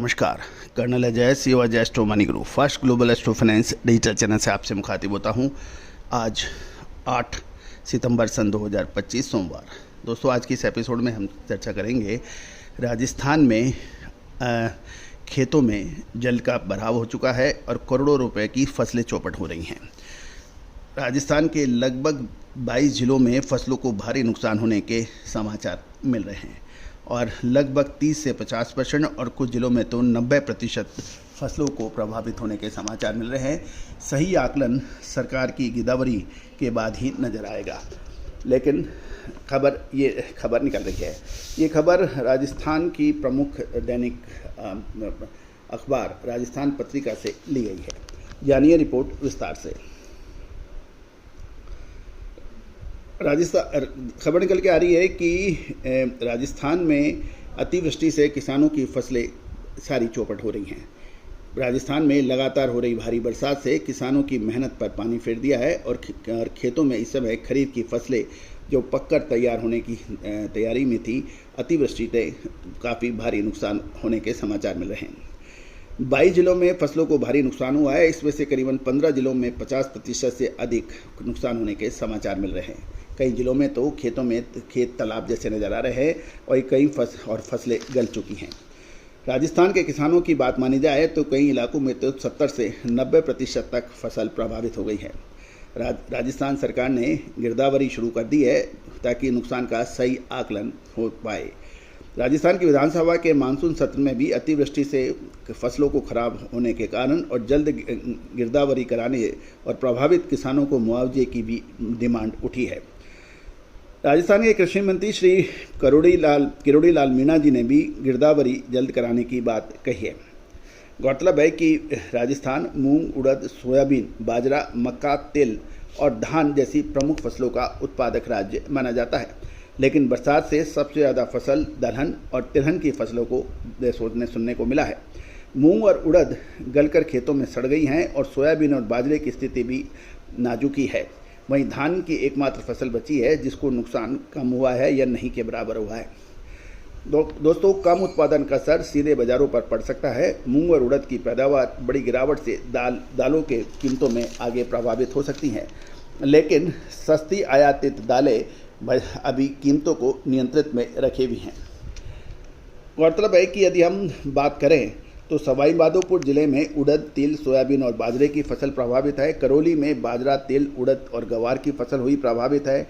नमस्कार, कर्नल अजय सेवा जय astro money group first global astro finance digital channel से आपसे मुखातिब होता हूं। आज 8 सितंबर सन 2025 सोमवार। दोस्तों, आज की इस एपिसोड में हम चर्चा करेंगे राजस्थान में खेतों में जल का भराव हो चुका है और करोड़ों रुपए की फसलें चौपट हो रही हैं। राजस्थान के लगभग 22 जिलों में फसलों को भारी नुकसान होने के समाचार मिल रहे हैं और लगभग 30 से 50% और कुछ जिलों में तो 90% फसलों को प्रभावित होने के समाचार मिल रहे हैं। सही आकलन सरकार की गिरदावरी के बाद ही नज़र आएगा, लेकिन ये खबर निकल रही है। ये खबर राजस्थान की प्रमुख दैनिक अखबार राजस्थान पत्रिका से ली गई है। जानिए रिपोर्ट विस्तार से। खबर निकल के आ रही है कि राजस्थान में अतिवृष्टि से किसानों की फसलें सारी चौपट हो रही हैं। राजस्थान में लगातार हो रही भारी बरसात से किसानों की मेहनत पर पानी फेर दिया है और खेतों में इस समय खरीफ की फसलें जो पककर तैयार होने की तैयारी में थी, अतिवृष्टि से काफ़ी भारी नुकसान होने के समाचार मिल रहे हैं। 22 जिलों में फसलों को भारी नुकसान हुआ है। इसमें से करीबन 15 जिलों में 50% से अधिक नुकसान होने के समाचार मिल रहे हैं। कई जिलों में तो खेतों में खेत तालाब जैसे नज़र आ रहे हैं और कई फसलें गल चुकी हैं। राजस्थान के किसानों की बात मानी जाए तो कई इलाकों में तो 70 से 90% तक फसल प्रभावित हो गई है। राजस्थान सरकार ने गिरदावरी शुरू कर दी है ताकि नुकसान का सही आकलन हो पाए। राजस्थान की विधानसभा के मानसून सत्र में भी अतिवृष्टि से फसलों को खराब होने के कारण और जल्द गिरदावरी कराने और प्रभावित किसानों को मुआवजे की भी डिमांड उठी है। राजस्थान के कृषि मंत्री श्री किरोड़ी लाल मीणा जी ने भी गिरदावरी जल्द कराने की बात कही है। गौरतलब है कि राजस्थान मूंग, उड़द, सोयाबीन, बाजरा, मक्का, तिल और धान जैसी प्रमुख फसलों का उत्पादक राज्य माना जाता है, लेकिन बरसात से सबसे ज़्यादा फसल दलहन और तिलहन की फसलों को सुनने को मिला है। मूंग और उड़द गलकर खेतों में सड़ गई हैं और सोयाबीन और बाजरे की स्थिति भी नाजुकी है। वहीं धान की एकमात्र फसल बची है जिसको नुकसान कम हुआ है या नहीं के बराबर हुआ है। दोस्तों, कम उत्पादन का असर सीधे बाज़ारों पर पड़ सकता है। मूंग और उड़द की पैदावार बड़ी गिरावट से दालों के कीमतों में आगे प्रभावित हो सकती हैं, लेकिन सस्ती आयातित दालें अभी कीमतों को नियंत्रित में रखे भी हैं। गौरतलब है कि यदि हम बात करें तो सवाई माधोपुर जिले में उड़द, तिल, सोयाबीन और बाजरे की फसल प्रभावित है। करौली में बाजरा, तिल, उड़द और गवार की फसल हुई प्रभावित है।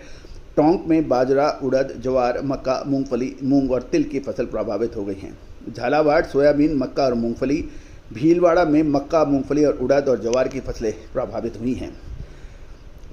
टोंक में बाजरा, उड़द, ज्वार, मक्का, मूंग और तिल की फसल प्रभावित हो गई हैं। झालावाड़ सोयाबीन, मक्का और मूंगफली, भीलवाड़ा में मक्का, मूंगफली और उड़द और ज्वार की फसलें प्रभावित हुई हैं।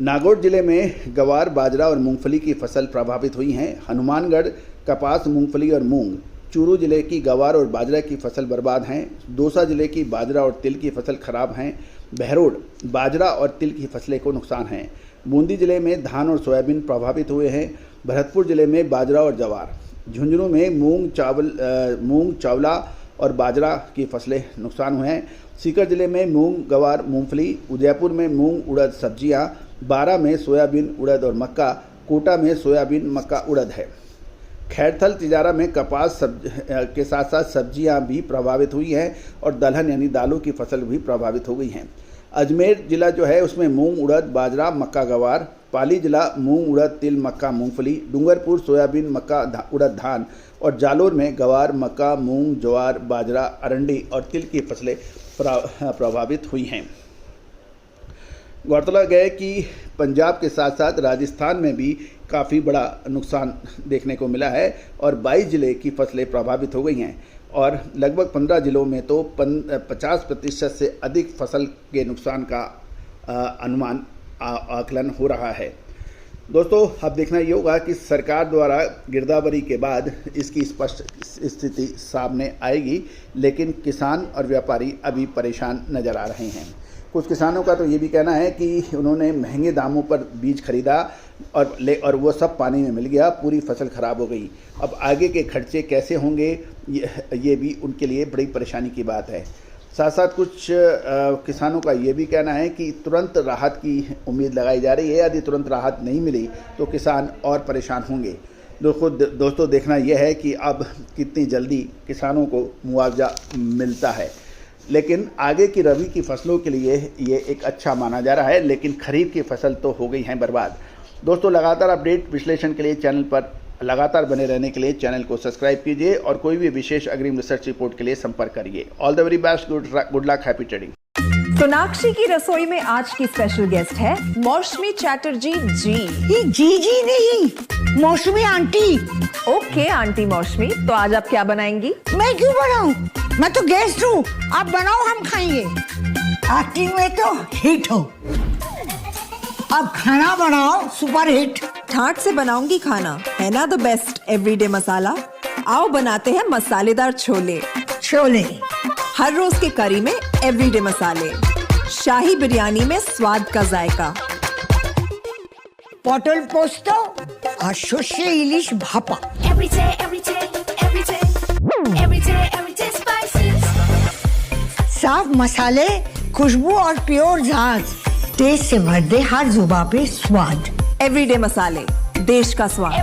नागौर जिले में गवार, बाजरा और मूंगफली की फसल प्रभावित हुई हैं। हनुमानगढ़ कपास, मूंगफली और मूंग, चूरू जिले की गवार और बाजरा की फसल बर्बाद हैं। दौसा जिले की बाजरा और तिल की फसल खराब हैं। बहरोड बाजरा और तिल की फसलें को नुकसान हैं। बूंदी जिले में धान और सोयाबीन प्रभावित हुए हैं। भरतपुर जिले में बाजरा और ज्वार, झुंझुनू में मूंग, चावला और बाजरा की फसलें नुकसान हुए हैं। सीकर जिले में मूंग, गवार, मूंगफली, उदयपुर में मूंग, उड़द सब्जियां, बारा में सोयाबीन, उड़द और मक्का, कोटा में सोयाबीन, मक्का, उड़द है। खैरथल तिजारा में कपास के साथ साथ सब्जियां भी प्रभावित हुई हैं और दलहन यानी दालों की फसल भी प्रभावित हो गई हैं। अजमेर जिला जो है उसमें मूंग, उड़द, बाजरा, मक्का, गवार। पाली जिला मूंग, उड़द, तिल, मक्का, मूंगफली। डूंगरपुर सोयाबीन, मक्का, उड़द, धान और जालोर में गवार, मक्का, मूंग, ज्वार, बाजरा, अरंडी और तिल की फसलें प्रभावित हुई हैं। गौरतलब है कि पंजाब के साथ साथ राजस्थान में भी काफ़ी बड़ा नुकसान देखने को मिला है और 22 जिले की फसलें प्रभावित हो गई हैं और लगभग 15 जिलों में तो 50% से अधिक फसल के नुकसान का अनुमान आकलन हो रहा है। दोस्तों, अब देखना ये होगा कि सरकार द्वारा गिरदावरी के बाद इसकी स्पष्ट स्थिति सामने आएगी, लेकिन किसान और व्यापारी अभी परेशान नज़र आ रहे हैं। कुछ किसानों का तो ये भी कहना है कि उन्होंने महंगे दामों पर बीज खरीदा और वो सब पानी में मिल गया, पूरी फसल खराब हो गई। अब आगे के खर्चे कैसे होंगे ये भी उनके लिए बड़ी परेशानी की बात है। साथ साथ कुछ किसानों का ये भी कहना है कि तुरंत राहत की उम्मीद लगाई जा रही है। यदि तुरंत राहत नहीं मिली तो किसान और परेशान होंगे। दोस्तों देखना यह है कि अब कितनी जल्दी किसानों को मुआवजा मिलता है। लेकिन आगे की रबी की फसलों के लिए ये एक अच्छा माना जा रहा है, लेकिन खरीफ की फसल तो हो गई हैं बर्बाद। दोस्तों लगातार अपडेट विश्लेषण के लिए चैनल पर लगातार बने रहने के लिए चैनल को सब्सक्राइब कीजिए और कोई भी विशेष अग्रिम रिसर्च रिपोर्ट के लिए संपर्क करिए। All the very best, good luck, happy trading. Sonakshi की रसोई में आज की स्पेशल गेस्ट है मौसमी चैटर्जी जी। ये जी नहीं, मौसमी आंटी। ओके आंटी मौसमी, तो आज आप क्या बनाएंगी? मैं क्यों बनाऊं? मैं तो गेस्ट हूँ, आप बनाओ, हम खाएंगे। एक्टिंग में तो हिट हो, अब खाना बनाओ सुपर हिट। ठाट से बनाऊंगी खाना, है ना द बेस्ट एवरीडे मसाला। आओ बनाते हैं मसालेदार छोले। छोले हर रोज के करी में एवरीडे मसाले, शाही बिरयानी में स्वाद का जायका। পটল পোস্ত আর সর্ষে ইলিশ ভাপা। साफ मसाले, खुशबू और प्योर झांझ, टेस्ट से भर दे हर जुबान पे स्वाद। एवरीडे मसाले, देश का स्वाद।